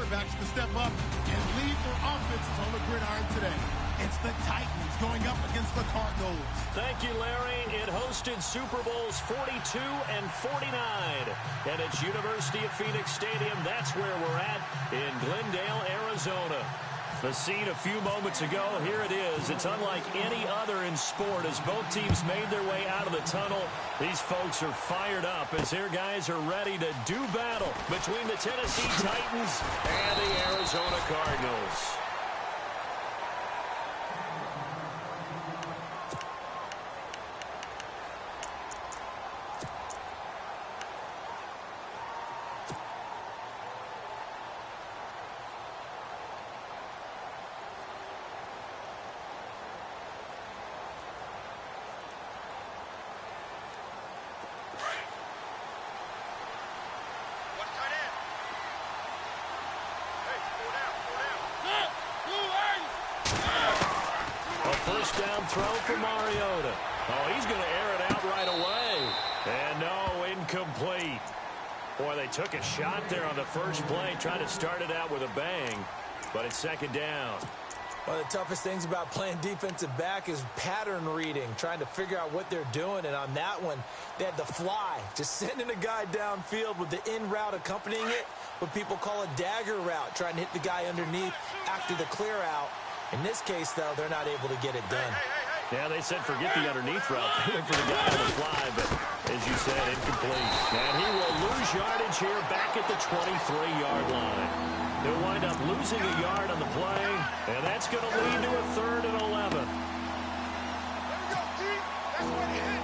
quarterbacks to step up and lead their offenses on the gridiron today. It's the Titans going up against the Cardinals. Thank you, Larry. It hosted Super Bowls 42 and 49. And it's University of Phoenix Stadium. That's where we're at in Glendale, Arizona. The scene a few moments ago, here it is. It's unlike any other in sport as both teams made their way out of the tunnel. These folks are fired up as their guys are ready to do battle between the Tennessee Titans and the Arizona Cardinals. First down throw for Mariota. Oh, he's going to air it out right away. And no, incomplete. Boy, they took a shot there on the first play, trying to start it out with a bang. But it's second down. One of the toughest things about playing defensive back is pattern reading, trying to figure out what they're doing. And on that one, they had the fly, just sending a guy downfield with the in route accompanying it, what people call a dagger route, trying to hit the guy underneath after the clear out. In this case, though, they're not able to get it done. Yeah, they said forget the underneath route. They went for the guy on the fly, but as you said, incomplete. And he will lose yardage here back at the 23-yard line. He'll wind up losing a yard on the play, and that's going to lead to a 3rd and 11. There we go, D. That's where he hit.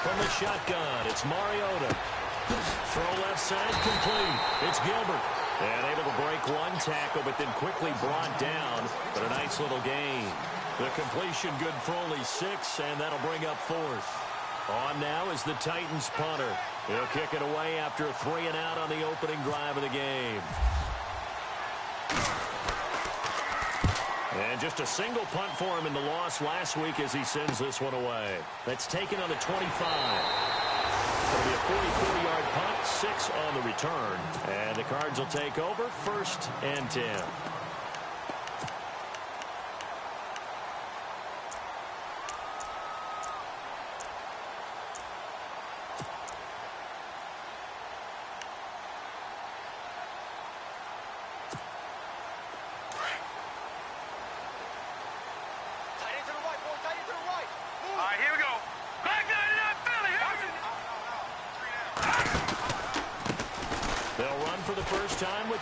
From the shotgun, it's Mariota. Throw left side, complete. It's Gilbert. And able to break one tackle, but then quickly brought down. But a nice little gain. The completion good for only 6, and that'll bring up 4th. On now is the Titans punter. He'll kick it away after a 3 and out on the opening drive of the game. And just a single punt for him in the loss last week as he sends this one away. That's taken on the 25. It'll be a 44-yard punt, 6 on the return. And the Cards will take over, 1st and 10.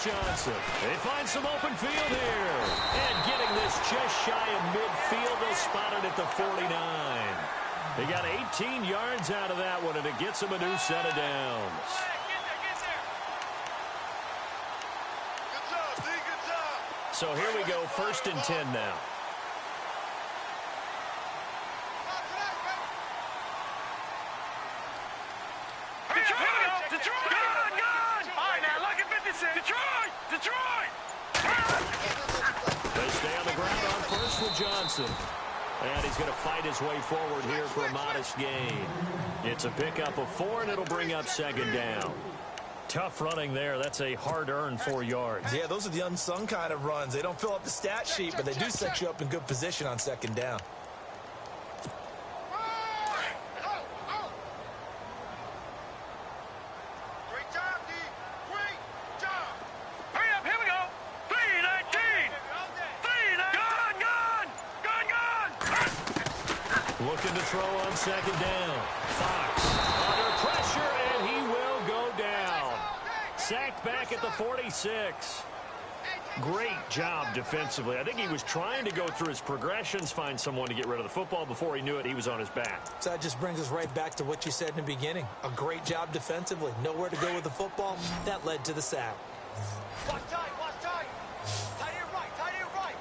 Johnson. They find some open field here. And getting this just shy of midfield, they'll spot it at the 49. They got 18 yards out of that one, and it gets them a new set of downs. Good job, D. Good job. So here we go, 1st and 10 now. They stay on the ground on 1st with Johnson. And he's going to fight his way forward here for a modest gain. It's a pickup of 4, and it'll bring up 2nd down. Tough running there. That's a hard-earned 4 yards. Yeah, those are the unsung kind of runs. They don't fill up the stat sheet, but they do set you up in good position on 2nd down. Looking to throw on 2nd down. Fox under pressure, and he will go down. Sacked back at the 46. Great job defensively. I think he was trying to go through his progressions, find someone to get rid of the football. Before he knew it, he was on his back. So that just brings us right back to what you said in the beginning. A great job defensively. Nowhere to go with the football. That led to the sack. Watch tight, watch tight. Tight end right, tight end right.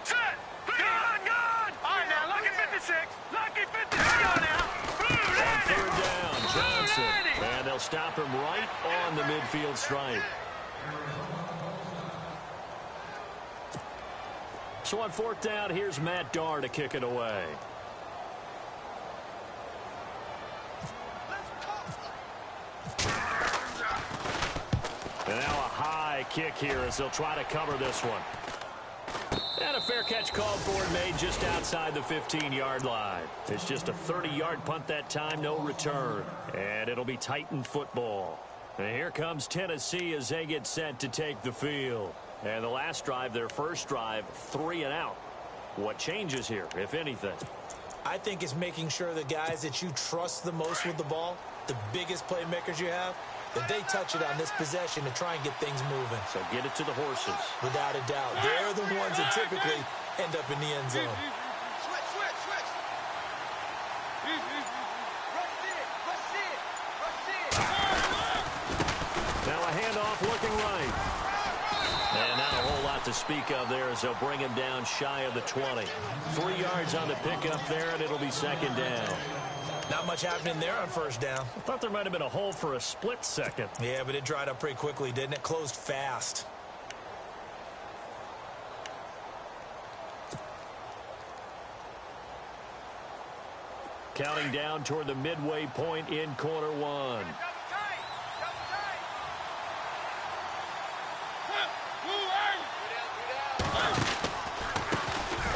Set! Gun! All right, now, lucky 56. Lucky 56. Come on now. On 3rd down, Johnson. And they'll they'll stop him right on the midfield stripe. So on 4th down, here's Matt Darr to kick it away. And now a high kick here as they'll try to cover this one. And a fair catch called for and made just outside the 15-yard line. It's just a 30-yard punt that time, no return. And it'll be Titan football. And here comes Tennessee as they get set to take the field. And the last drive, their first drive, 3 and out. What changes here, if anything? I think it's making sure the guys that you trust the most with the ball, the biggest playmakers you have, that they touch it on this possession to try and get things moving. So get it to the horses. Without a doubt. They're the ones that typically end up in the end zone. Now a handoff looking right. And not a whole lot to speak of there as they'll bring him down shy of the 20. 3 yards on the pickup there, and it'll be 2nd down. Not much happening there on 1st down. I thought there might have been a hole for a split second. Yeah, but it dried up pretty quickly, didn't it? Closed fast. Counting down toward the midway point in quarter 1.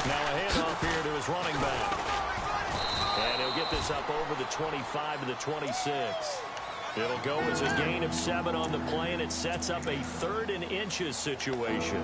Now a handoff here to his running back. And he'll get this up over the 25 to the 26. It'll go as a gain of 7 on the play, and it sets up a 3rd and inches situation.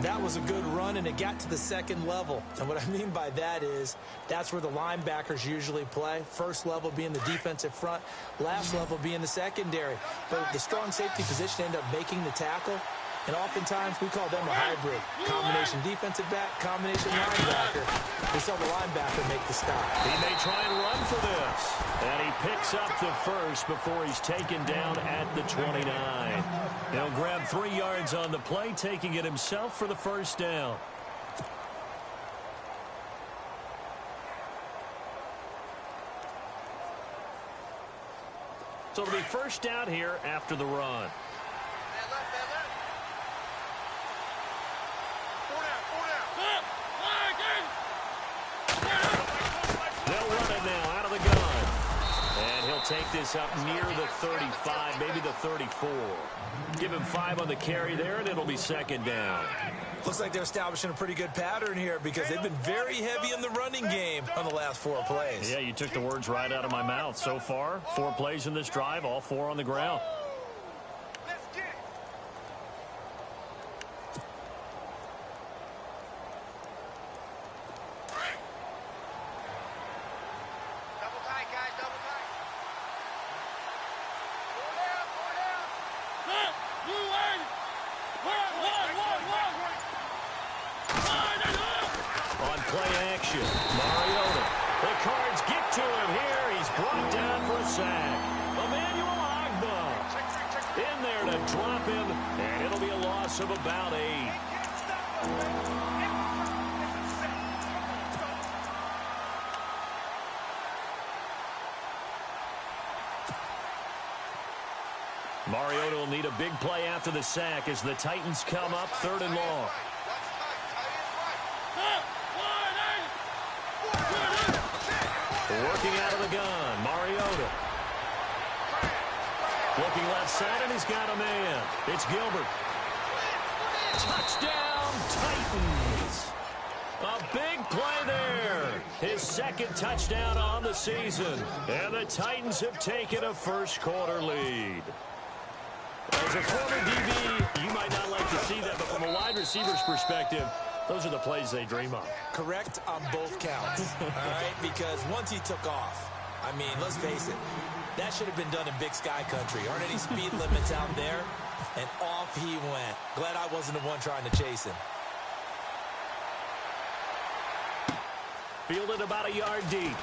That was a good run, and it got to the 2nd level. And what I mean by that is that's where the linebackers usually play. First level being the defensive front, last level being the secondary. But the strong safety position ended up making the tackle. And oftentimes we call them a hybrid. Combination defensive back, combination linebacker. We saw the linebacker make the stop. He may try and run for this. And he picks up the first before he's taken down at the 29. He'll grab 3 yards on the play, taking it himself for the 1st down. So it'll be 1st down here after the run. Take this up near the 35, maybe the 34. Give him 5 on the carry there, and it'll be 2nd down. Looks like they're establishing a pretty good pattern here because they've been very heavy in the running game on the last 4 plays. Yeah, you took the words right out of my mouth. So far, 4 plays in this drive, all 4 on the ground. Of about 8. Mariota will need a big play after the sack as the Titans come up 3rd and long. Working out of the gun, Mariota. Looking left side, and he's got a man. It's Gilbert. Touchdown, Titans. A big play there. His 2nd touchdown on the season. And the Titans have taken a 1st quarter lead. As a former DB, you might not like to see that, but from a wide receiver's perspective, those are the plays they dream of. Correct on both counts. All right, because once he took off, I mean, let's face it, that should have been done in Big Sky Country. Aren't any speed limits out there? And off he went. Glad I wasn't the one trying to chase him. Fielded about a yard deep.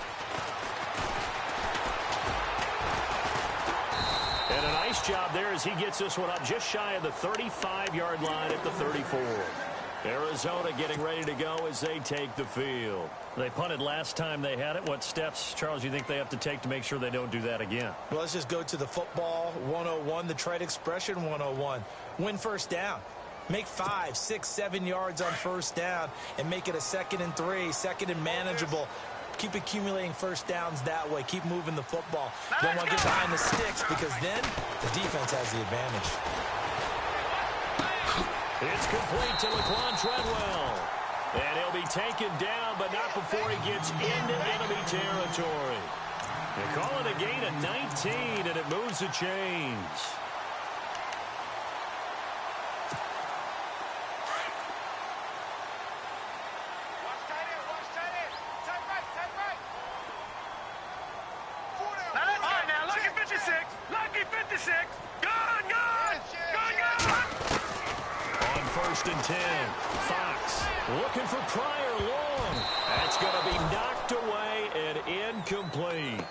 And a nice job there as he gets this one up just shy of the 35-yard line at the 34. Arizona getting ready to go as they take the field. They punted last time they had it. What steps, Charles, you think they have to take to make sure they don't do that again? Well, let's just go to the football 101, the trade expression 101. Win first down. Make 5, 6, 7 yards on first down and make it a 2nd and 3, 2nd and manageable. Keep accumulating first downs that way. Keep moving the football. You don't want to get behind the sticks because then the defense has the advantage. It's complete to Laquan Treadwell. And he'll be taken down, but not before he gets into enemy territory. They call it a gain of 19, and it moves the chains. Watch tight end, watch tight end. Tight right, tight right. Now let's go. Now, lucky 56. Lucky 56. Gone, gone. Gone. On 1st and 10, Fox looking for Pryor long. That's going to be knocked away and incomplete.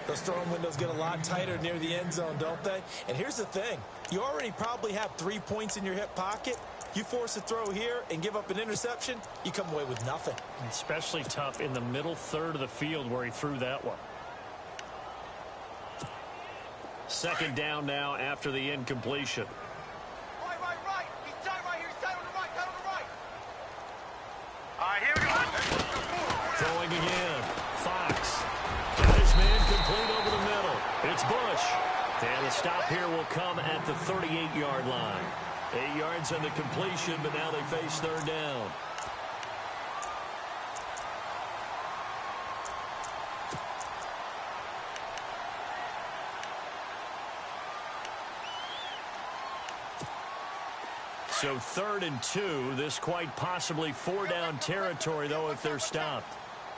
Those throwing windows get a lot tighter near the end zone, don't they? And here's the thing. You already probably have 3 points in your hip pocket. You force a throw here and give up an interception, you come away with nothing. Especially tough in the middle third of the field where he threw that one. 2nd down now after the incompletion. Right. He's tight right here. He's tight on the right. Tight on the right. All right, here we go. Throwing again. Fox. Got his man complete over the middle. It's Bush. And the stop here will come at the 38-yard line. 8 yards on the completion, but now they face 3rd down. So 3rd and 2. This quite possibly 4-down territory, though, if they're stopped.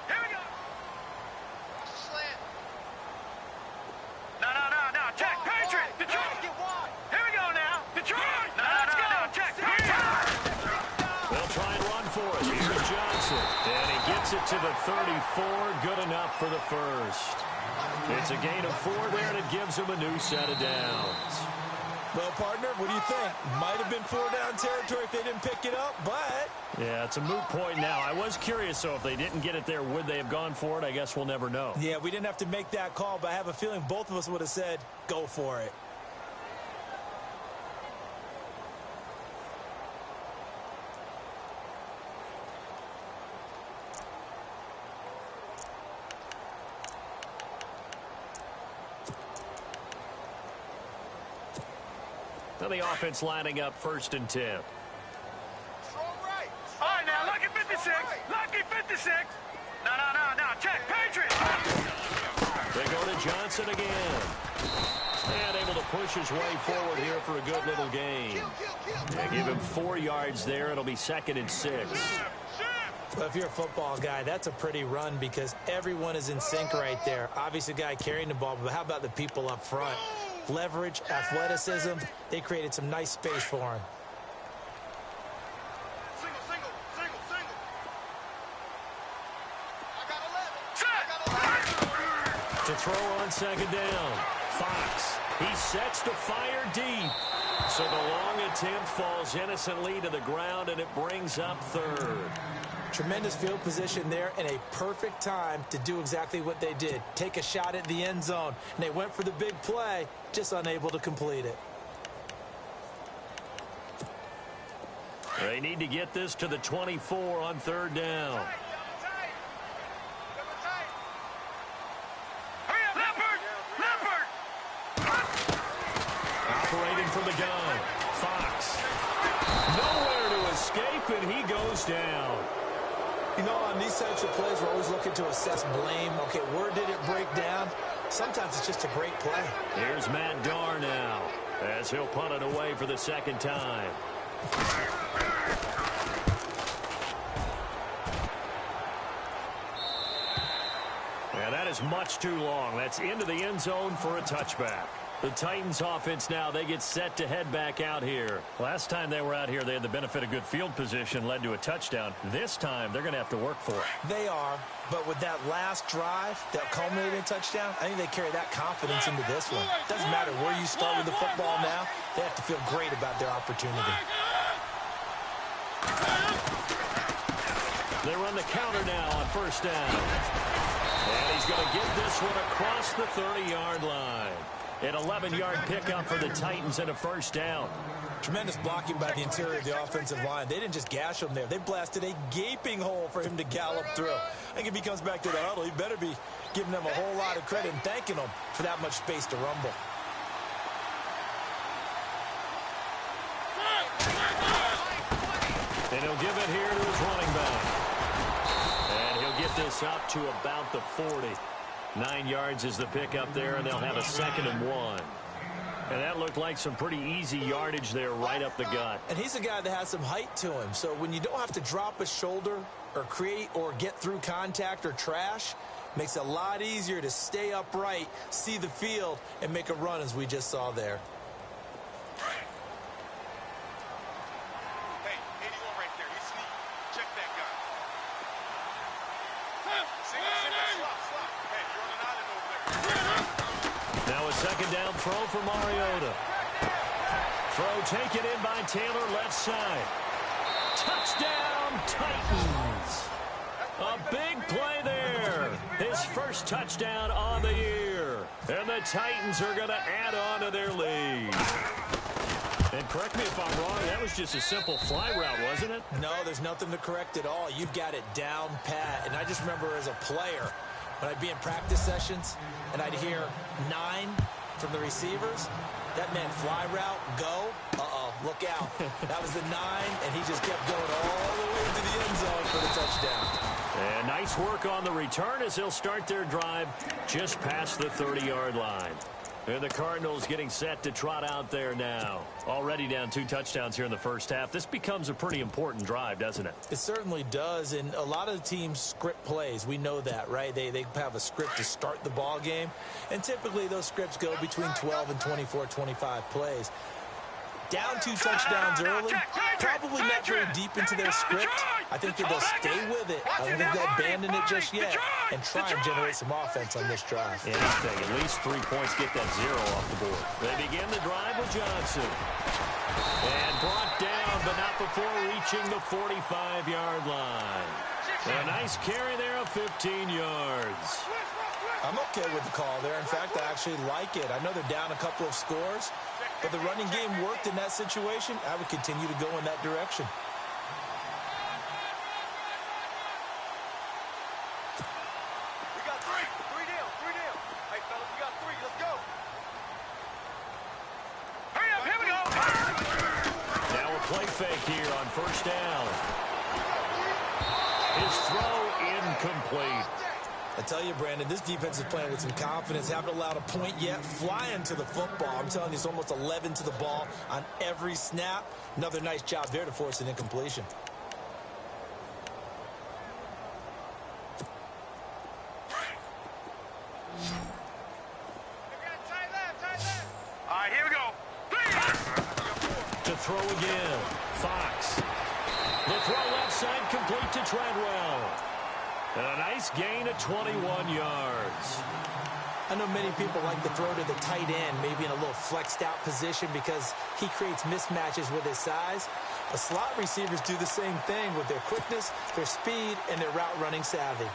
Here we go. Watch the slant. No. Check. Patriot. Detroit. Get wide. Here we go now. Detroit. No. Check. They'll try and run for it. Here's Johnson. And he gets it to the 34. Good enough for the first. It's a gain of 4 there, and it gives them a new set of downs. Well, partner, what do you think? Might have been 4-down territory if they didn't pick it up, but... Yeah, it's a moot point now. I was curious, so if they didn't get it there, would they have gone for it? I guess we'll never know. Yeah, we didn't have to make that call, but I have a feeling both of us would have said, go for it. Now the offense lining up 1st and 10. Throw right. All right, now, lucky 56. Lucky 56. No. Check. Patriot. They go to Johnson again. And able to push his way forward here for a good little gain. They give him 4 yards there. It'll be 2nd and 6. Well, if you're a football guy, that's a pretty run because everyone is in sync right there. Obviously, the guy carrying the ball, but how about the people up front? Leverage, athleticism, they created some nice space for him. Single. I got 11. To throw on 2nd down. Fox. He sets to fire deep. So the long attempt falls innocently to the ground, and it brings up 3rd. Tremendous field position there and a perfect time to do exactly what they did. Take a shot at the end zone. And they went for the big play, just unable to complete it. They need to get this to the 24 on 3rd down. Hurry up, Leopard. Operating from the gun. Fox. Nowhere to escape, and he goes down. You know, on these types of plays, we're always looking to assess blame. Okay, where did it break down? Sometimes it's just a great play. Here's Matt Darr now as he'll punt it away for the 2nd time. Yeah, that is much too long. That's into the end zone for a touchback. The Titans offense now, they get set to head back out here. Last time they were out here, they had the benefit of good field position, led to a touchdown. This time, they're going to have to work for it. They are, but with that last drive that culminated in touchdown, I think they carry that confidence into this one. Doesn't matter where you start with the football now, they have to feel great about their opportunity. They run the counter now on first down. And he's going to get this one across the 30-yard line. An 11-yard pickup for the Titans and a first down. Tremendous blocking by the interior of the offensive line. They didn't just gash him there. They blasted a gaping hole for him to gallop through. I think if he comes back to the huddle, he better be giving them a whole lot of credit and thanking them for that much space to rumble. And he'll give it here to his running back. And he'll get this up to about the 40. 9 yards is the pickup there, and they'll have a 2nd and 1. And that looked like some pretty easy yardage there right up the gut. And he's a guy that has some height to him. So when you don't have to drop a shoulder or create or get through contact or trash, makes it a lot easier to stay upright, see the field, and make a run as we just saw there. Hey, 81 right there. He's sneaky. Check that guy. Single, slot. Hey, you're on an island over there. Now a 2nd down throw for Mariota. Throw taken in by Taylor, left side. Touchdown, Titans. A big play there. His first touchdown on the year. And the Titans are going to add on to their lead. And correct me if I'm wrong, that was just a simple fly route, wasn't it? No, there's nothing to correct at all. You've got it down pat. And I just remember as a player, when I'd be in practice sessions and I'd hear 9 from the receivers, that meant fly route, go, look out. That was the 9, and he just kept going all the way to the end zone for the touchdown. And nice work on the return as they'll start their drive just past the 30-yard line. And the Cardinals getting set to trot out there now. Already down 2 touchdowns here in the first half. This becomes a pretty important drive, doesn't it? It certainly does, and a lot of the teams script plays. We know that, right? They have a script to start the ball game, and typically those scripts go between 12 and 24, 25 plays. Down 2 touchdowns early, probably not very deep into their script. I think that they'll stay with it. I don't think they'll abandon it just yet and try and generate some offense on this drive. Anything, at least 3 points, get that 0 off the board. They begin the drive with Johnson. And brought down, but not before reaching the 45-yard line. A nice carry there of 15 yards. I'm okay with the call there. In fact, I actually like it. I know they're down a couple of scores, but the running game worked in that situation. I would continue to go in that direction. We got 3. 3 down. Hey, fellas, we got 3. Let's go. Hurry up, here we go. Now a play fake here on first down. His throw incomplete. I tell you, Brandon, this defense is playing with some confidence. Haven't allowed a point yet. Flying to the football. I'm telling you, it's almost 11 to the ball on every snap. Another nice job there to force an incompletion. All right, here we go. To throw again. Fox. The throw left side complete to Treadwell. And a nice gain of 21 yards. I know many people like to throw to the tight end, maybe in a little flexed out position because he creates mismatches with his size. But slot receivers do the same thing with their quickness, their speed, and their route running savvy.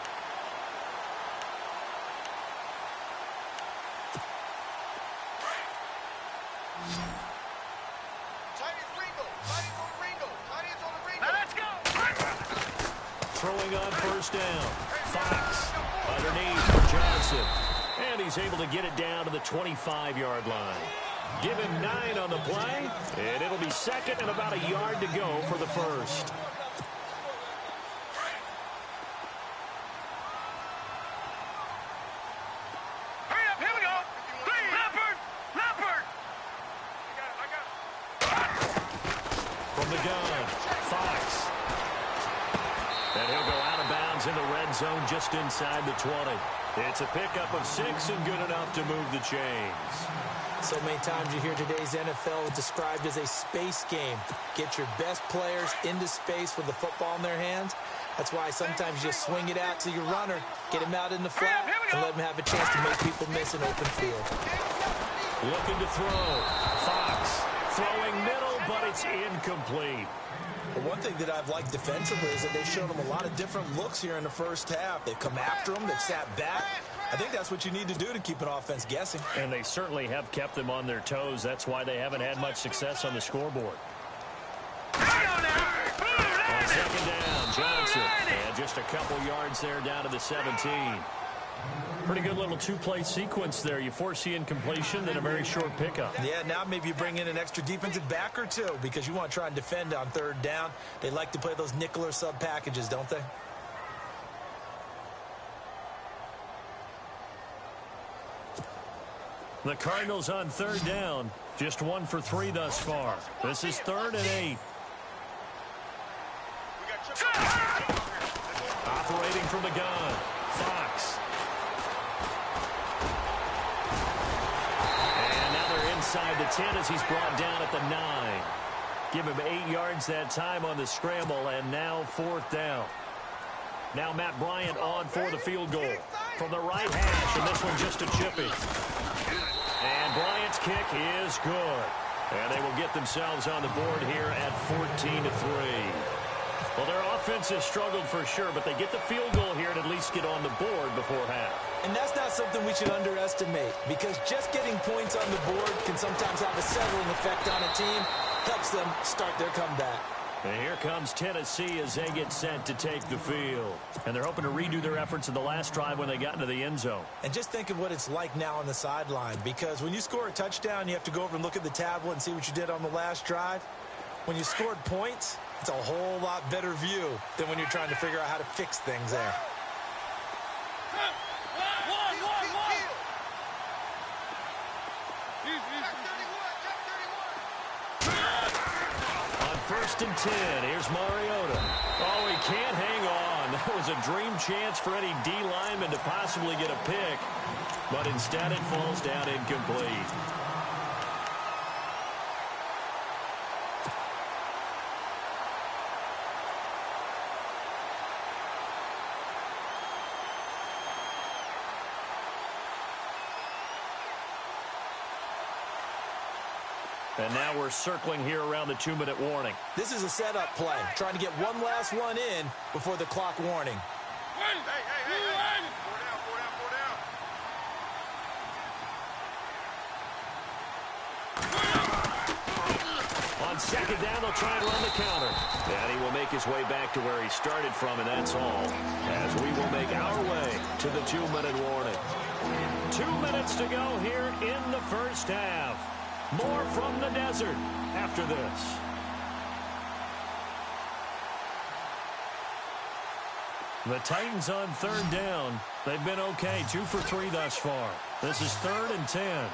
Now let's go. Throwing on first down. Fox underneath for Johnson. And he's able to get it down to the 25-yard line. Give him 9 on the play, and it'll be 2nd and about a yard to go for the first. Hurry up, here we go. 3. Leopard. I got it. From the gun, Fox. And he'll go out of bounds in the red zone just inside the 20. It's a pickup of 6 and good enough to move the chains. So many times you hear today's NFL described as a space game. Get your best players into space with the football in their hands. That's why sometimes you swing it out to your runner, get him out in the flat, and let him have a chance to make people miss an open field. Looking to throw. Fox throwing middle, but It's incomplete. But one thing that I've liked defensively is that they've shown them a lot of different looks here in the first half. They've come after them. They've sat back. I think that's what you need to do to keep an offense guessing. And they certainly have kept them on their toes. That's why they haven't had much success on the scoreboard. On second down, Johnson. And just a couple yards there down to the 17. Pretty good little two-play sequence there. You force the incompletion, then a very short pickup. Yeah, now maybe you bring in an extra defensive back or two because you want to try and defend on third down. They like to play those nickel or sub packages, don't they? The Cardinals on third down. Just 1 for 3 thus far. This is 3rd and 8. Operating from the gun, Fox. And now they're inside the 10 as he's brought down at the 9. Give him 8 yards that time on the scramble, and now 4th down. Now Matt Bryant on for the field goal. From the right hash, and this one just a chippy. And Bryant's kick is good. And they will get themselves on the board here at 14-3. Well, their offense has struggled for sure, but they get the field goal here and at least get on the board before half. And that's not something we should underestimate because just getting points on the board can sometimes have a settling effect on a team. Helps them start their comeback. And here comes Tennessee as they get set to take the field. And they're hoping to redo their efforts in the last drive when they got into the end zone. And just think of what it's like now on the sideline, because when you score a touchdown, you have to go over and look at the tablet and see what you did on the last drive. When you scored points, it's a whole lot better view than when you're trying to figure out how to fix things there. First and 10. Here's Mariota. Oh, he can't hang on. That was a dream chance for any D lineman to possibly get a pick. But instead it falls down incomplete. And now we're circling here around the 2-minute warning. This is a setup play, trying to get one last one in before the clock warning. Hey. 4 down. On second down, they'll try and run the counter. And he will make his way back to where he started from, and that's all. As we will make our way to the 2-minute warning. 2 minutes to go here in the first half. More from the desert after this. The Titans on third down. They've been okay, 2 for 3 thus far. This is 3rd and 10.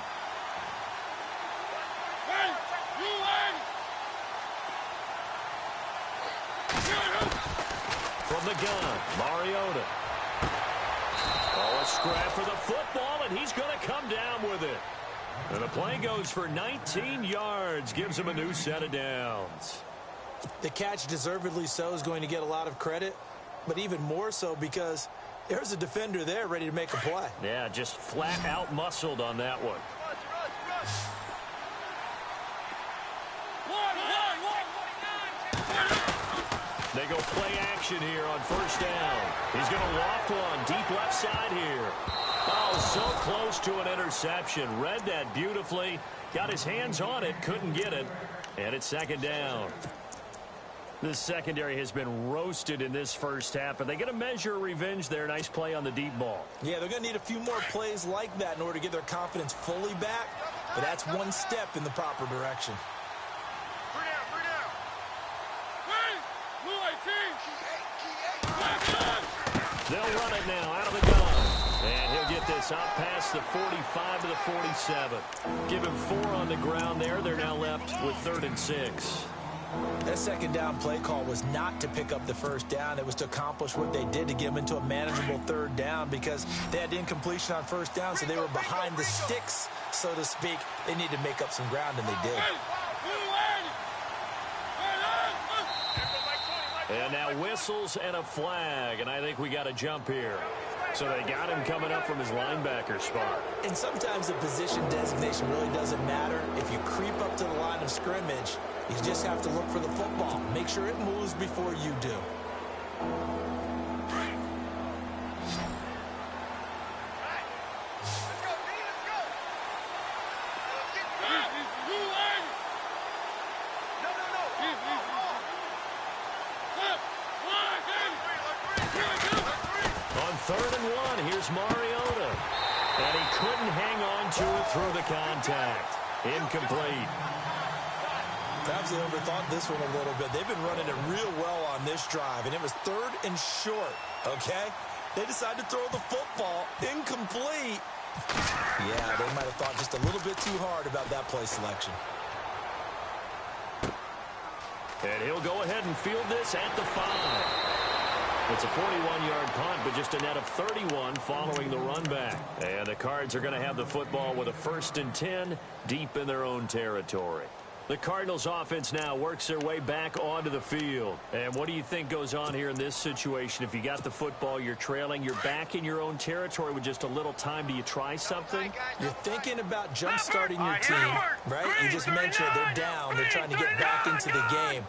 From the gun, Mariota. Oh, a scrap for the football, and he's going to come down with it. And the play goes for 19 yards, gives him a new set of downs. The catch, deservedly so, is going to get a lot of credit, but even more so because there's a defender there ready to make a play. Yeah, just flat out muscled on that one. They go play action here on first down. He's going to loft one deep left side here. Oh, so close to an interception. Read that beautifully. Got his hands on it. Couldn't get it. And it's second down. This secondary has been roasted in this first half, but they get a measure of revenge there. Nice play on the deep ball. Yeah, they're going to need a few more plays like that in order to get their confidence fully back. But that's one step in the proper direction. 3 down. They'll run it now out of the gun. And he'll get this out past the 45 to the 47. Give him 4 on the ground there. They're now left with 3rd and 6. That second down play call was not to pick up the first down. It was to accomplish what they did to get them into a manageable 3rd down because they had incompletion on first down, so they were behind the sticks, so to speak. They needed to make up some ground, and they did. And now whistles and a flag, and I think we got a jump here. So they got him coming up from his linebacker spot. And sometimes the position designation really doesn't matter. If you creep up to the line of scrimmage, you just have to look for the football. Make sure it moves before you do. Mariota, and he couldn't hang on to it through the contact. Incomplete. Perhaps they overthought this one a little bit. They've been running it real well on this drive, and it was 3rd and short, okay? They decided to throw the football. Incomplete. Yeah, they might have thought just a little bit too hard about that play selection. And he'll go ahead and field this at the 5. It's a 41-yard punt, but just a net of 31 following the run back. And the Cards are going to have the football with a 1st and 10 deep in their own territory. The Cardinals offense now works their way back onto the field. And what do you think goes on here in this situation? If you got the football, you're trailing, you're back in your own territory with just a little time. Do you try something? You're thinking about jump-starting your team, right? You just mentioned they're down. They're trying to get back into the game.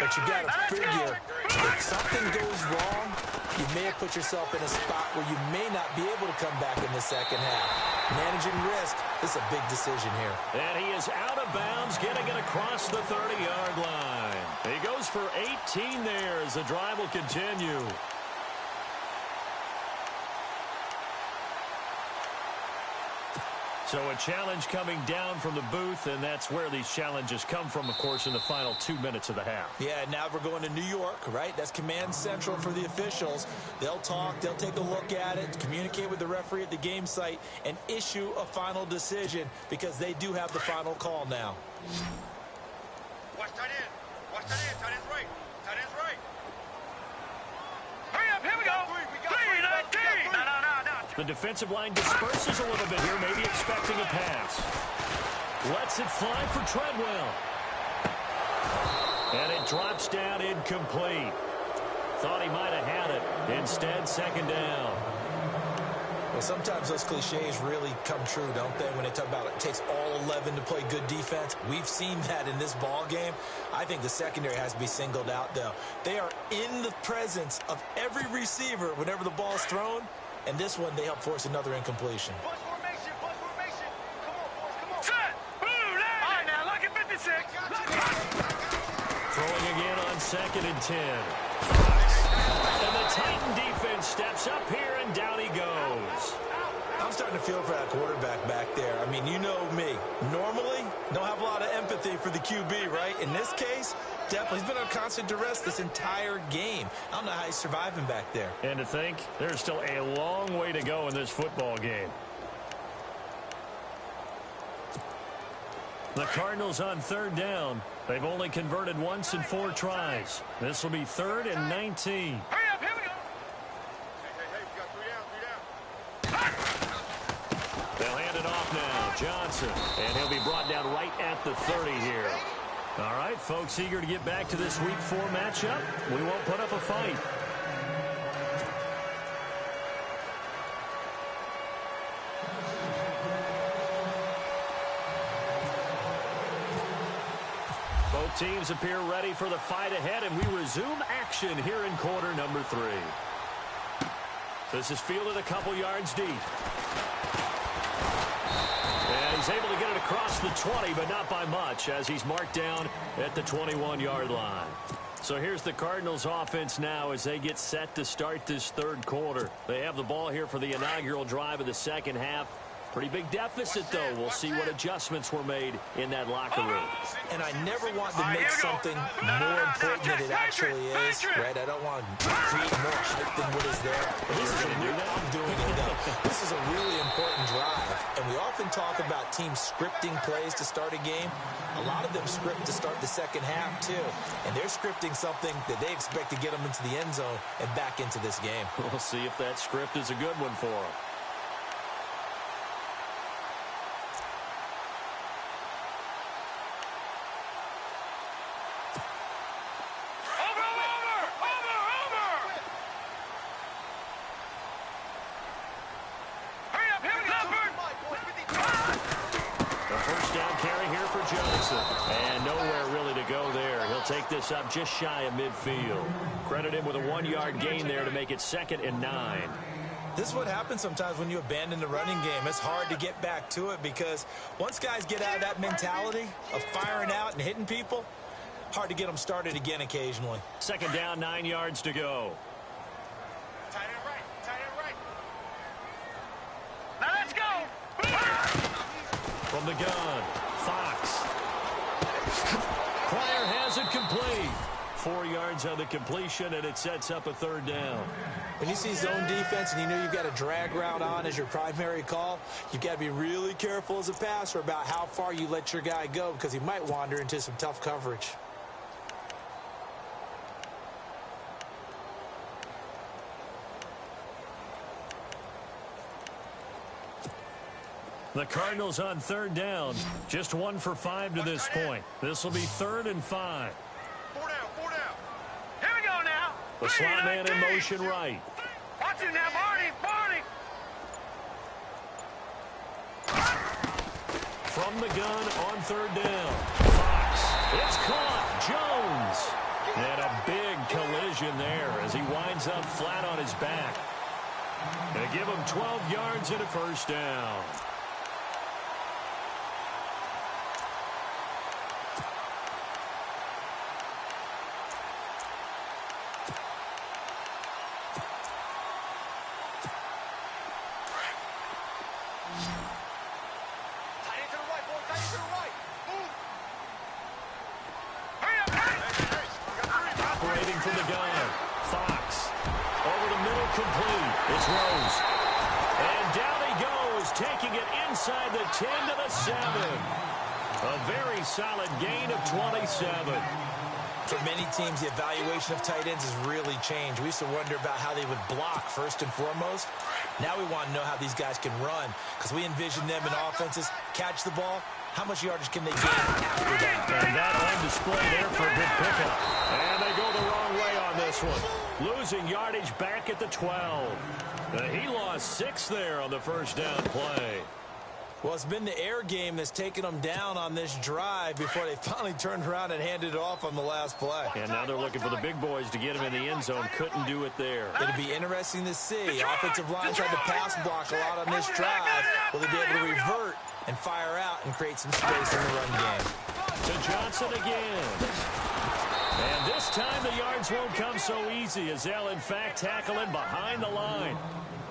But you got to figure if something goes wrong, you may have put yourself in a spot where you may not be able to come back in the second half. Managing risk is a big decision here. And he is out of bounds, getting it across the 30-yard line. He goes for 18 there as the drive will continue. So a challenge coming down from the booth, and that's where these challenges come from, of course, in the final 2 minutes of the half. Yeah, now we're going to New York, right? That's command central for the officials. They'll talk, they'll take a look at it, communicate with the referee at the game site, and issue a final decision because they do have the final call now. Watch tight end. Watch tight end. Tight end's right. Tight end's right. Hurry up, here we go. 3-19. No. The defensive line disperses a little bit here, maybe expecting a pass. Lets it fly for Treadwell. And it drops down incomplete. Thought he might have had it. Instead, 2nd down. Well, sometimes those cliches really come true, don't they? When they talk about it takes all 11 to play good defense. We've seen that in this ball game. I think the secondary has to be singled out, though. They are in the presence of every receiver whenever the ball is thrown. And this one, they help force another incompletion. Push formation. Push formation. Come on, boys. Come on. Set. Boom. All right, now look at 56. Throwing again on 2nd and 10. And the Titan defense steps up here, and down he goes. I'm starting to feel for that quarterback back there. I mean, you know me. Normally, don't have a lot of empathy for the QB, right? In this case, definitely. He's been on constant duress this entire game. I don't know how he's surviving back there. And to think, there's still a long way to go in this football game. The Cardinals on 3rd down. They've only converted once in 4 tries. This will be 3rd and 19. Hurry up, here we go. Hey, we got 3 down. They'll hand it off now. Johnson. And he'll be brought down right at the 30 here. All right, folks, eager to get back to this Week 4 matchup. We won't put up a fight. Both teams appear ready for the fight ahead, and we resume action here in quarter number 3. This is fielded a couple yards deep. And he's able to get it across the 20, but not by much, as he's marked down at the 21-yard line. So here's the Cardinals offense now as they get set to start this 3rd quarter. They have the ball here for the inaugural drive of the second half. Pretty big deficit, though. We'll see what adjustments were made in that locker room. And I never want to make something more important than it actually is, right? I don't want to create more hype than what is there. But this is I'm doing it, though. This is a really important drive. And we often talk about teams scripting plays to start a game. A lot of them script to start the second half, too. And they're scripting something that they expect to get them into the end zone and back into this game. We'll see if that script is a good one for them. Johnson. And nowhere really to go there. He'll take this up just shy of midfield. Credit him with a 1-yard gain there to make it 2nd and 9. This is what happens sometimes when you abandon the running game. It's hard to get back to it because once guys get out of that mentality of firing out and hitting people, hard to get them started again occasionally. 2nd down, 9 yards to go. Tight end right. Tight end right. Now let's go. From the gun, Fox. Pryor has it complete. 4 yards on the completion, and it sets up a 3rd down. When you see zone defense and you know you've got a drag route on as your primary call, you've got to be really careful as a passer about how far you let your guy go because he might wander into some tough coverage. The Cardinals on 3rd down. Just 1 for 5 to this point. This will be 3rd and 5. 4 down. 4 down. Here we go now. The slot man in motion right. Watch it now, Barney. Barney. From the gun on 3rd down. Fox. It's caught. Jones. And a big collision there as he winds up flat on his back. Going to give him 12 yards and a 1st down. Tight end to the right, boy. Tight end to the right. Move. Hurry up, hurry. Operating from the gun. Fox. Over the middle, complete. It's Rose. And down he goes, taking it inside the 10 to the 7. A very solid gain of 27. For many teams, the evaluation of tight ends has really changed. We used to wonder about how they would block first and foremost. Now we want to know how these guys can run because we envision them in offenses, catch the ball, how much yardage can they gain after that? And that on display there for a good pickup. And they go the wrong way on this one. Losing yardage back at the 12. He lost 6 there on the 1st down play. Well, it's been the air game that's taken them down on this drive before they finally turned around and handed it off on the last play. And now they're looking for the big boys to get him in the end zone. Couldn't do it there. It'll be interesting to see. Offensive line tried to pass block a lot on this drive. Will they be able to revert and fire out and create some space in the run game? To Johnson again. And this time the yards won't come so easy as they'll, in fact, tackle him behind the line.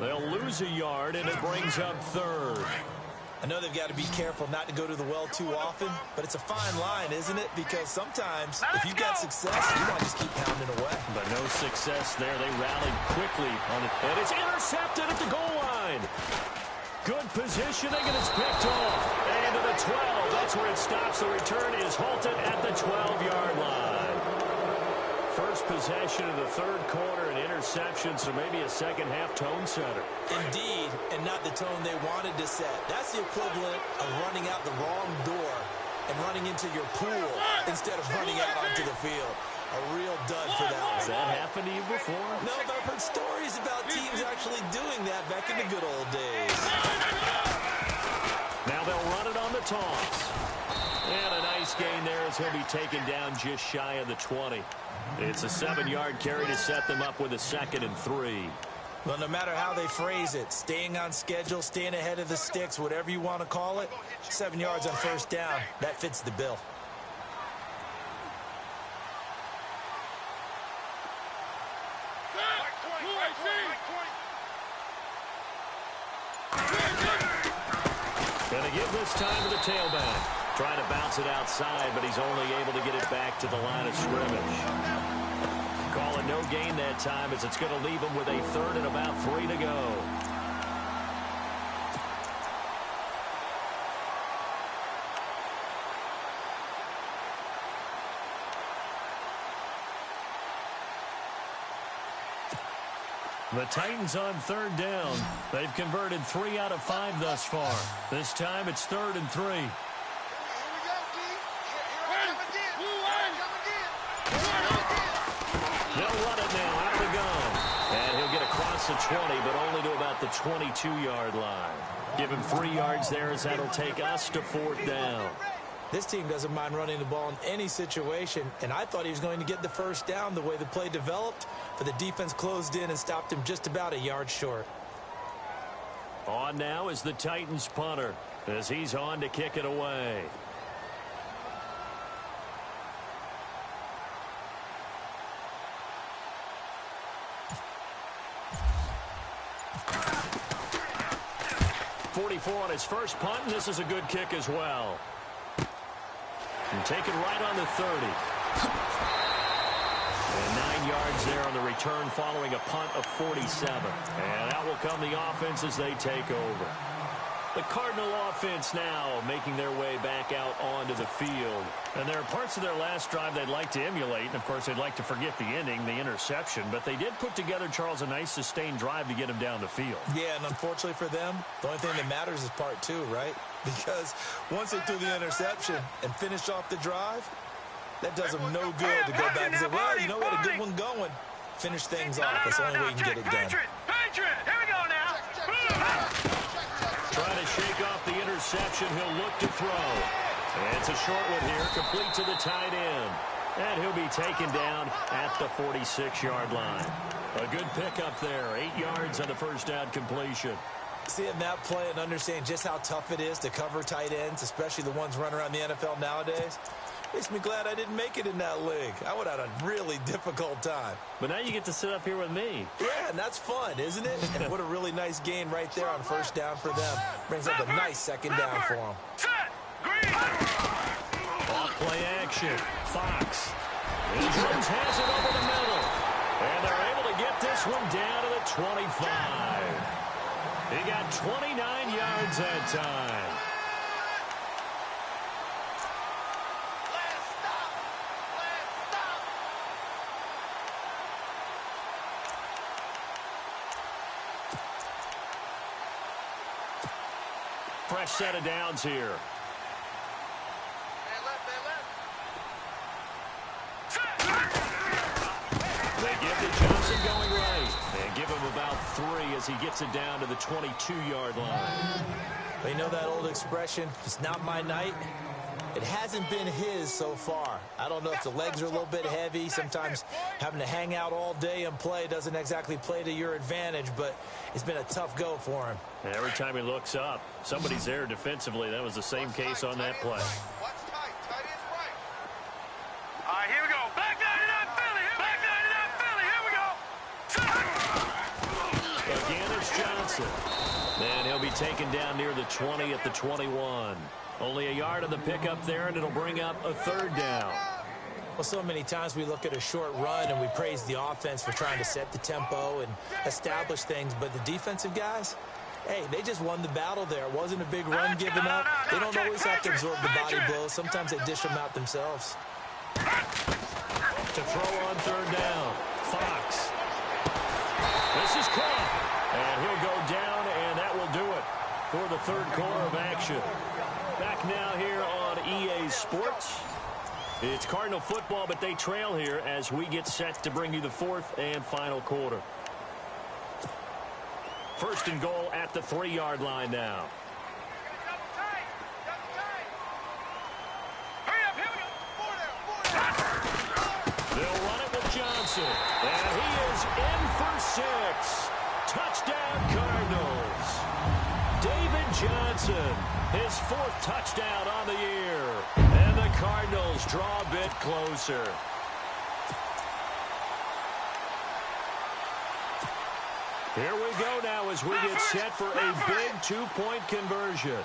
They'll lose a yard, and it brings up 3rd. I know they've got to be careful not to go to the well too often, but it's a fine line, isn't it? Because sometimes if you've got success, you want to just keep pounding away. But no success there. They rallied quickly on it. And it's intercepted at the goal line. Good positioning, and it's picked off. And to the 12. That's where it stops. The return is halted at the 12-yard line. First possession of the 3rd quarter, an interception, so maybe a second-half tone setter. Indeed, and not the tone they wanted to set. That's the equivalent of running out the wrong door and running into your pool instead of running out onto the field. A real dud for that one. Has that happened to you before? No, but I've heard stories about teams actually doing that back in the good old days. Now they'll run it on the toss. And a nice gain there as he'll be taken down just shy of the 20. It's a 7-yard carry to set them up with a 2nd and 3. Well, no matter how they phrase it, staying on schedule, staying ahead of the sticks, whatever you want to call it, 7 yards on 1st down, that fits the bill. Gonna give this time to the tailback. Trying to bounce it outside, but he's only able to get it back to the line of scrimmage. Call it no gain that time as it's going to leave him with a 3rd and about 3 to go. The Titans on 3rd down. They've converted 3 out of 5 thus far. This time it's 3rd and 3. They'll run it now out of the gun. And he'll get across the 20, but only to about the 22-yard line. Give him 3 yards there as that'll take us to 4th down. This team doesn't mind running the ball in any situation, and I thought he was going to get the first down the way the play developed, but the defense closed in and stopped him just about a yard short. On now is the Titans punter as he's on to kick it away. On his first punt, and this is a good kick as well. And taken right on the 30. And 9 yards there on the return following a punt of 47. And out will come the offense as they take over. The Cardinal offense now making their way back out onto the field. And there are parts of their last drive they'd like to emulate. And, of course, they'd like to forget the ending, the interception. But they did put together, Charles, a nice sustained drive to get him down the field. Yeah, and unfortunately for them, the only thing that matters is part 2, right? Because once they threw the interception and finished off the drive, that does them no good to go back and say, well, you know what, a good one going. Finish things off. That's the only way you can get it done. Patriot, here we go now. Trying to shake off the interception. He'll look to throw. And it's a short one here, complete to the tight end. And he'll be taken down at the 46-yard line. A good pickup there, 8 yards on the first down completion. Seeing that play and understanding just how tough it is to cover tight ends, especially the ones running around the NFL nowadays, makes me glad I didn't make it in that league. I would have had a really difficult time. But now you get to sit up here with me. Yeah, and that's fun, isn't it? And what a really nice gain right there on first down for them. Brings up a nice second down for them. Off play action. Fox. Jones has it over the middle. And they're able to get this one down to the 25. He got 29 yards that time. Fresh set of downs here. They give to Johnson going right. And give him about 3 as he gets it down to the 22-yard line. But you know that old expression, it's not my night? It hasn't been his so far. I don't know if the legs are a little bit heavy. Sometimes having to hang out all day and play doesn't exactly play to your advantage, but it's been a tough go for him. Every time he looks up, somebody's there defensively. That was the same case on that play. All right, here we go. Back 99 Philly. Back 99 Philly. Here we go. Again, it's Johnson. And he'll be taken down near the 20 at the 21. Only a yard on the pickup there, and it'll bring up a third down. Well, so many times we look at a short run and we praise the offense for trying to set the tempo and establish things, but the defensive guys, hey, they just won the battle there. It wasn't a big run given up. They don't always have to absorb the body blows. Sometimes they dish them out themselves. To throw on third down, Fox. This is caught, and he'll go down, and that will do it for the third quarter of action. Back now here on EA Sports. It's Cardinal football, but they trail here as we get set to bring you the fourth and final quarter. First and goal at the 3-yard line now. They'll run it with Johnson. And he is in for 6. Touchdown, Cardinals. David Johnson, his 4th touchdown on the year. And the Cardinals draw a bit closer. Here we go now as we get set for a big 2-point conversion.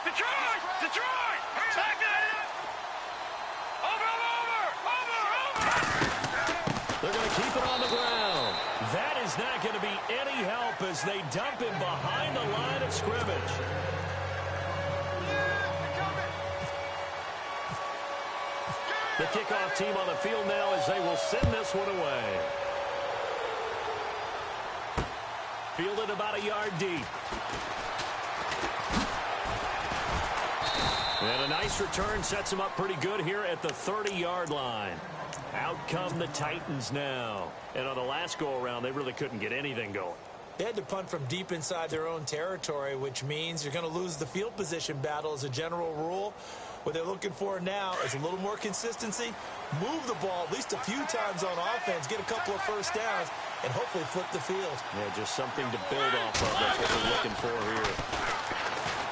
Detroit! Detroit! Back over! They're going to keep it on the ground. That is not going to be any help as they dump him behind the line of scrimmage. The kickoff team on the field now as they will send this one away. Fielded about a yard deep. And a nice return sets him up pretty good here at the 30-yard line. Out come the Titans now. And on the last go-around, they really couldn't get anything going. They had to punt from deep inside their own territory, which means you're going to lose the field position battle as a general rule. What they're looking for now is a little more consistency, move the ball at least a few times on offense, get a couple of first downs, and hopefully flip the field. Yeah, just something to build off of. That's what we're looking for here.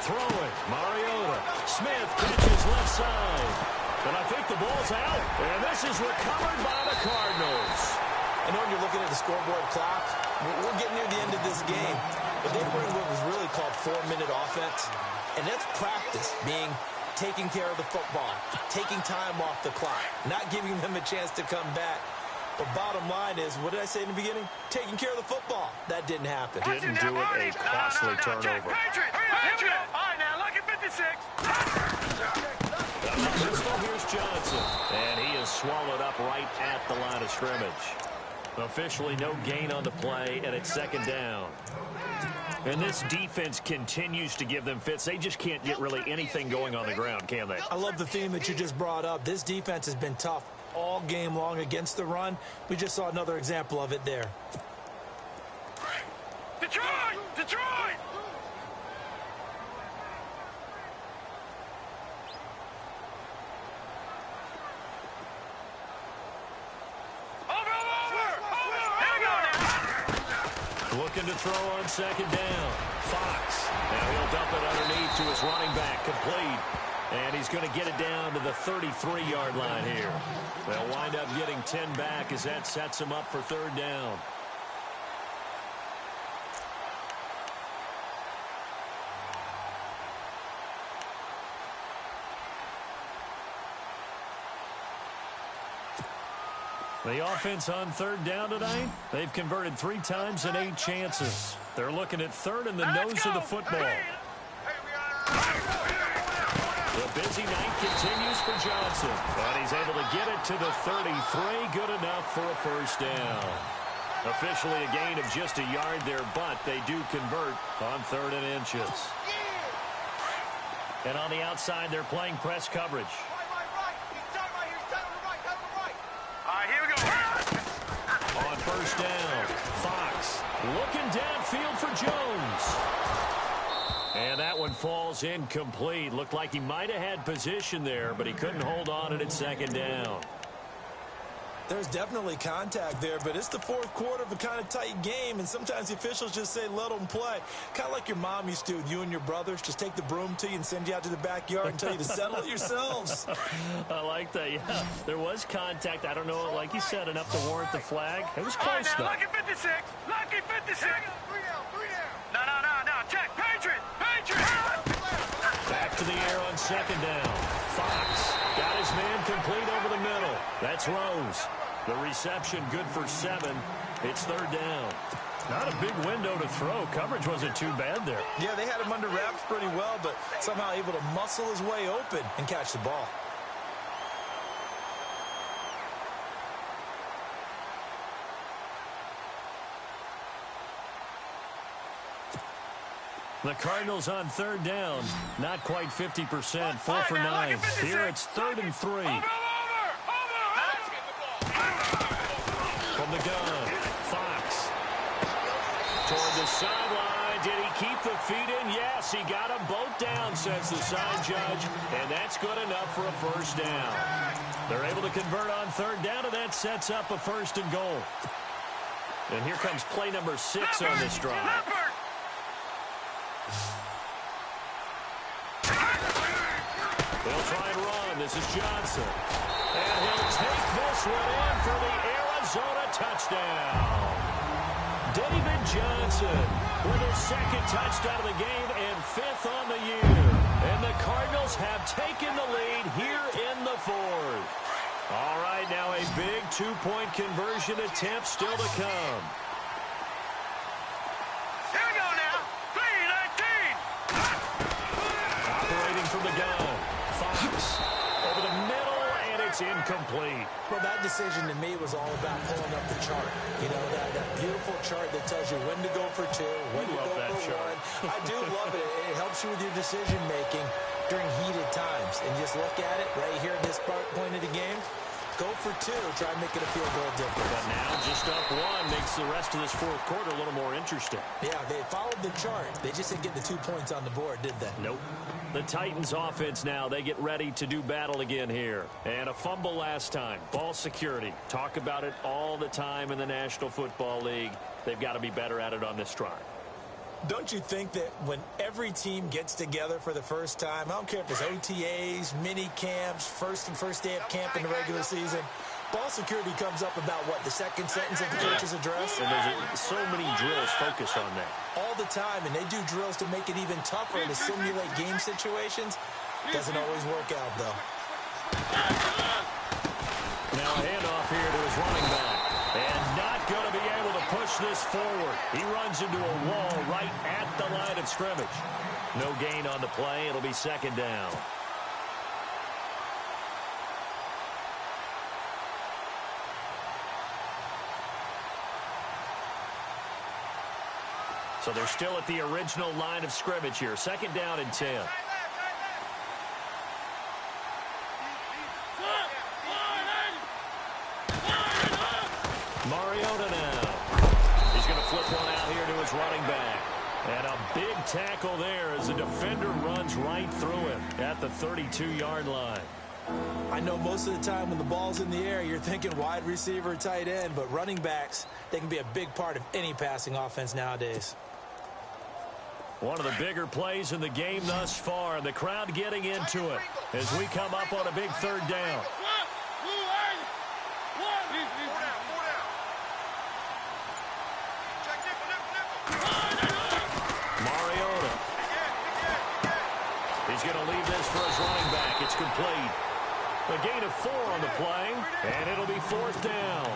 Throwing, Mariota. Smith catches left side. And I think the ball's out. And this is recovered by the Cardinals. I know when you're looking at the scoreboard clock, we're getting near the end of this game. But they were in what was really called 4-minute offense. And that's practice, being taking care of the football, taking time off the clock, not giving them a chance to come back. But bottom line is, what did I say in the beginning? Taking care of the football. That didn't happen. Didn't do it, a costly turnover. Patriot, here we go. All right, now, look at 56. Pistol, here's Johnson. And he is swallowed up right at the line of scrimmage. Officially no gain on the play, and it's second down. And this defense continues to give them fits. They just can't get really anything going on the ground, can they? I love the theme that you just brought up. This defense has been tough all game long against the run. We just saw another example of it there. Detroit! Detroit! Looking to throw on second down. Fox. Now he'll dump it underneath to his running back. Complete. And he's going to get it down to the 33-yard line here. They'll wind up getting 10 back as that sets him up for third down. The offense on third down tonight, they've converted 3 times and 8 chances. They're looking at third in the nose of the football. The busy night continues for Johnson. And he's able to get it to the 33. Good enough for a first down. Officially a gain of just a yard there, but they do convert on 3rd and inches. And on the outside, they're playing press coverage. On first down, Fox looking downfield for Jones. And that one falls incomplete. Looked like he might have had position there, but he couldn't hold on at second down. There's definitely contact there, but it's the fourth quarter of a kind of tight game, and sometimes the officials just say, let them play. Kind of like your mom used to with you and your brothers. Just take the broom to you and send you out to the backyard and tell you to settle it yourselves. I like that, yeah. There was contact. I don't know, like you said, enough to warrant the flag. It was close, though. Lucky 56. Lucky 56. No. Check. Patriot. Back to the air on second down. Fox got his man complete over the middle. That's Rose. The reception good for 7. It's third down. Not a big window to throw. Coverage wasn't too bad there. Yeah, they had him under wraps pretty well, but somehow able to muscle his way open and catch the ball. The Cardinals on third down. Not quite 50%. 4 for 9. Here it's 3rd and 3. From the gun, Fox. Toward the sideline. Did he keep the feet in? Yes, he got them both down, says the side judge. And that's good enough for a first down. They're able to convert on third down, and that sets up a 1st and goal. And here comes play number 6 on this drive. They'll try and run. This is Johnson. And he'll take this one in for the Arizona touchdown. David Johnson with his 2nd touchdown of the game and 5th on the year. And the Cardinals have taken the lead here in the 4th. All right, now a big 2-point conversion attempt still to come. Here we go now. 3-19. Operating from the gun. Fox over the middle, and it's incomplete. Well, that decision to me was all about pulling up the chart. You know, that beautiful chart that tells you when to go for 2, when to go for 1. I do love it. It helps you with your decision-making during heated times. And just look at it right here at this point of the game. Go for two. Try and make it a field goal difference. But now just up one makes the rest of this fourth quarter a little more interesting. Yeah, they followed the chart. They just didn't get the 2 points on the board, did they? Nope. The Titans offense now, they get ready to do battle again here. And a fumble last time. Ball security. Talk about it all the time in the National Football League. They've got to be better at it on this drive. Don't you think that when every team gets together for the first time, I don't care if it's OTAs, mini camps, first day of camp in the regular season, ball security comes up about, what, the second sentence of the coach's address? And there's so many drills focus on that. All the time, and they do drills to make it even tougher to simulate game situations. Doesn't always work out, though. Now a handoff here to his running back. And not going to be able to push this forward. He runs into a wall right at the line of scrimmage. No gain on the play. It'll be second down. So they're still at the original line of scrimmage here. Second down and 10. Mariota now. He's going to flip one out here to his running back. And a big tackle there as the defender runs right through him at the 32-yard line. I know most of the time when the ball's in the air, you're thinking wide receiver, tight end, but running backs, they can be a big part of any passing offense nowadays. One of the bigger plays in the game thus far, and the crowd getting into it as we come up on a big third down. Mariota. He's going to leave this for his running back. It's complete. A gain of 4 on the play, and it'll be fourth down.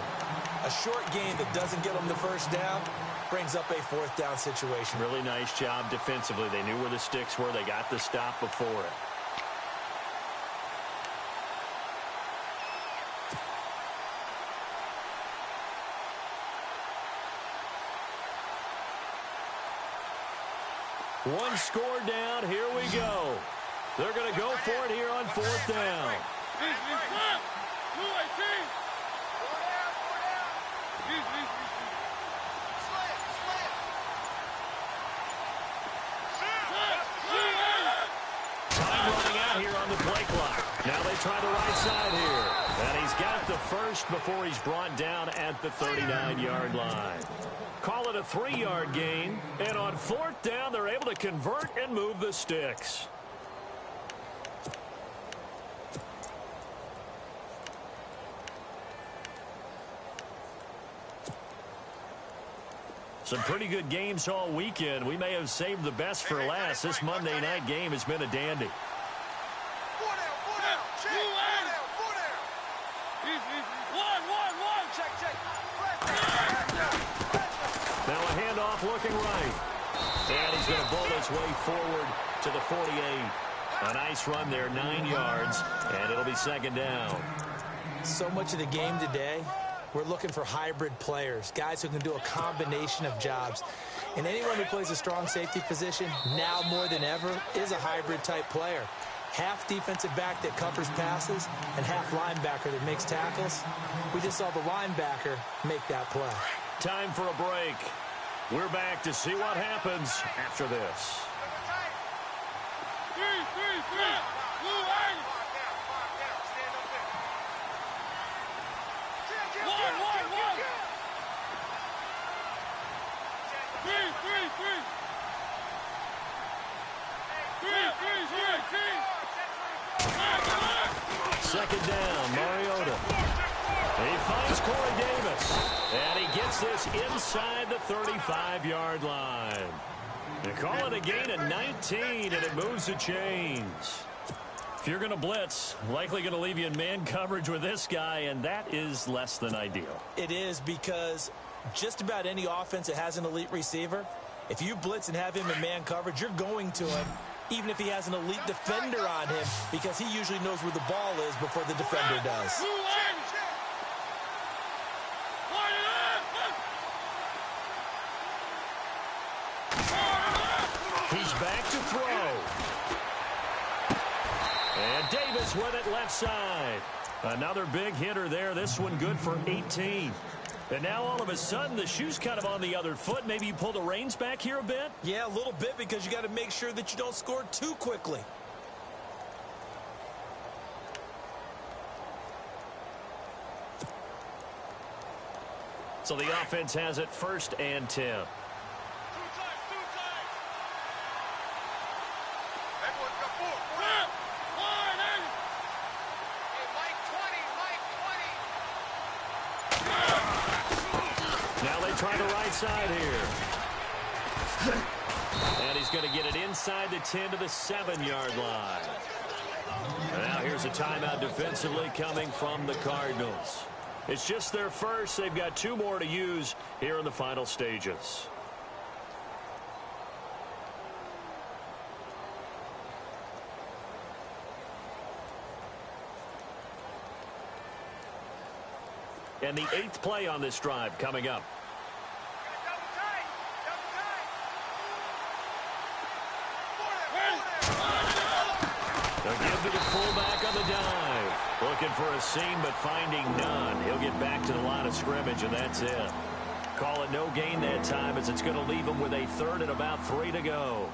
A short gain that doesn't get them the first down brings up a fourth down situation. Really nice job defensively. They knew where the sticks were. They got the stop before it. One score down. Here we go. They're going to go for it here on fourth down. Time running out here on the play clock. Now they try the right side here. And he's got the first before he's brought down at the 39-yard line. Call it a 3-yard gain. And on fourth down, they're able to convert and move the sticks. Some pretty good games all weekend. We may have saved the best for last. This Monday night game has been a dandy. Now a handoff looking right. And he's going to bowl his way forward to the 48. A nice run there, 9 yards, and it'll be second down. So much of the game today, we're looking for hybrid players, guys who can do a combination of jobs. And anyone who plays a strong safety position, now more than ever, is a hybrid-type player. Half defensive back that covers passes and half linebacker that makes tackles. We just saw the linebacker make that play. Time for a break. We're back to see what happens after this. Second down, Mariota. He finds Corey Davis. And he gets this inside the 35-yard line. They call it a gain of 19, and it moves the chains. If you're going to blitz, likely going to leave you in man coverage with this guy, and that is less than ideal. It is, because just about any offense that has an elite receiver, if you blitz and have him in man coverage, you're going to him, even if he has an elite defender on him, because he usually knows where the ball is before the defender does. He's back to throw. And Davis with it left side. Another big hitter there. This one good for 18. And now all of a sudden the shoe's kind of on the other foot. Maybe you pull the reins back here a bit? Yeah, a little bit, because you got to make sure that you don't score too quickly. So the offense has it 1st and 10. Now they try the right side here. And he's going to get it inside the 10 to the 7-yard line. And now here's a timeout defensively coming from the Cardinals. It's just their first. They've got 2 more to use here in the final stages. And the 8th play on this drive coming up. They'll give to the fullback on the dive. Looking for a seam, but finding none. He'll get back to the line of scrimmage, and that's it. Call it no gain that time, as it's going to leave him with a 3rd and about 3 to go.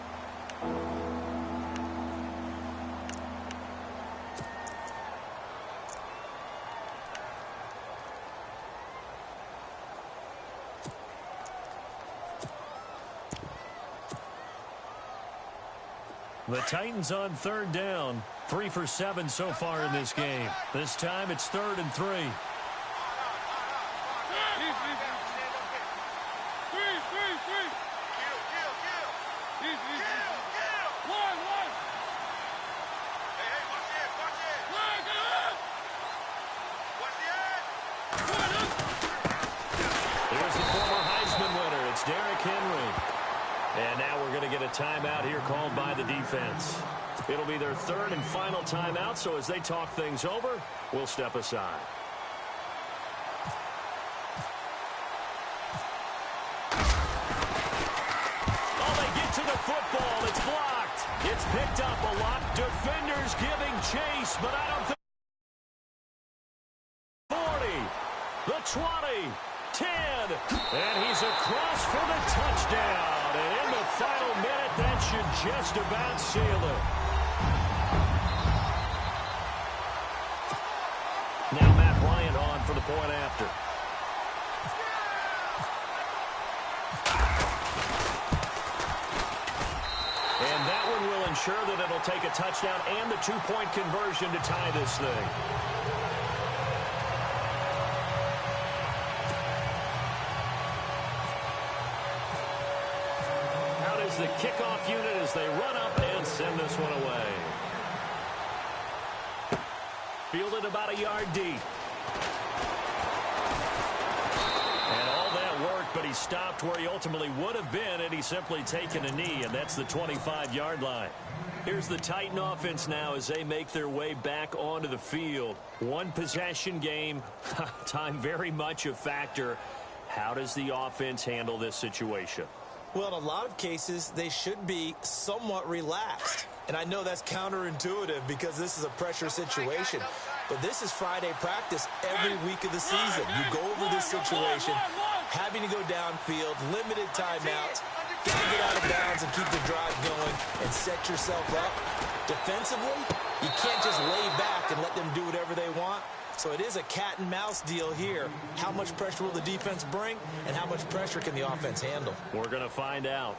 The Titans on 3rd down. 3 for 7 so far in this game. This time it's 3rd and 3. Here's the former Heisman winner. It's Derrick Henry. And now we're going to get a timeout here called by the defense. It'll be their 3rd and final timeout, so as they talk things over, we'll step aside. Oh, they get to the football. It's blocked. It's picked up a lot. Defenders giving chase, but I don't think. 40, the 20, 10, and he's across for the touchdown. And in the final minute, that should just about seal it. Now Matt Bryant on for the point after. And that one will ensure that it'll take a touchdown and the 2-point conversion to tie this thing. The kickoff unit as they run up and send this one away. Fielded about a yard deep. And all that worked, but he stopped where he ultimately would have been had he simply taken a knee, and that's the 25-yard line. Here's the Titan offense now as they make their way back onto the field. 1-possession game, time very much a factor. How does the offense handle this situation? Well, in a lot of cases, they should be somewhat relaxed. And I know that's counterintuitive because this is a pressure situation. But this is Friday practice every week of the season. You go over this situation, having to go downfield, limited timeouts, got to get out of bounds and keep the drive going and set yourself up. Defensively, you can't just lay back and let them do whatever they want. So it is a cat-and-mouse deal here. How much pressure will the defense bring, and how much pressure can the offense handle? We're going to find out.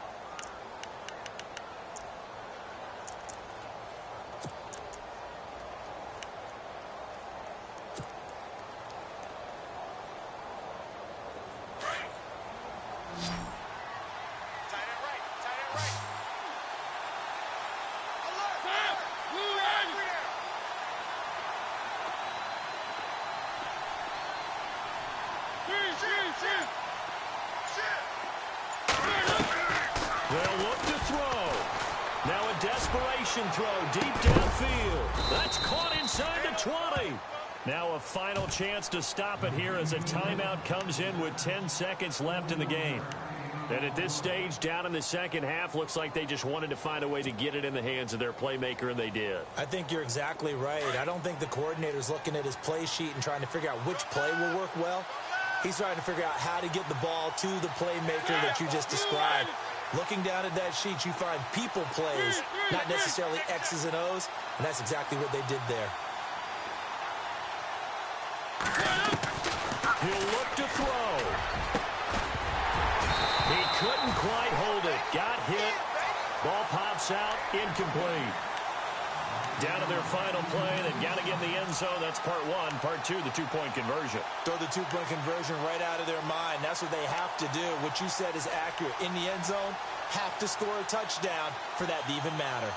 They'll look to throw. Now a desperation throw deep downfield. That's caught inside the 20. Now a final chance to stop it here as a timeout comes in with 10 seconds left in the game. And at this stage, down in the second half, looks like they just wanted to find a way to get it in the hands of their playmaker, and they did. I think you're exactly right. I don't think the coordinator's looking at his play sheet and trying to figure out which play will work well. He's trying to figure out how to get the ball to the playmaker that you just described. Looking down at that sheet, you find people plays, not necessarily X's and O's, and that's exactly what they did there. He'll look to throw. He couldn't quite hold it. Got hit. Ball pops out. Incomplete. Down to their final play. They've got to get in the end zone. That's part one. Part two, the two-point conversion. Throw the two-point conversion right out of their mind. That's what they have to do. What you said is accurate. In the end zone, have to score a touchdown for that to even matter.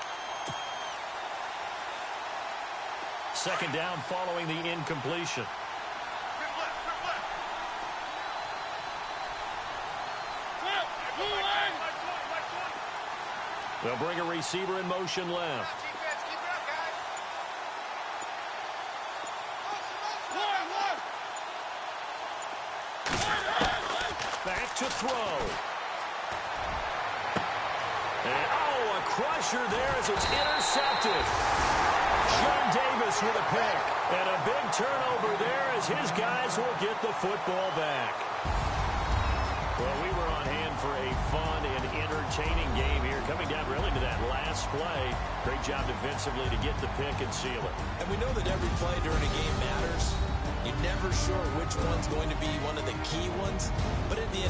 Second down following the incompletion. They'll bring a receiver in motion left. Back to throw. And, a crusher there as it's intercepted. Sean Davis with a pick. And a big turnover there as his guys will get the football back. Well, we were on hand for a fun and entertaining game here. Coming down really to that last play. Great job defensively to get the pick and seal it. And we know that every play during a game matters. You're never sure which one's going to be one of the key ones. But in the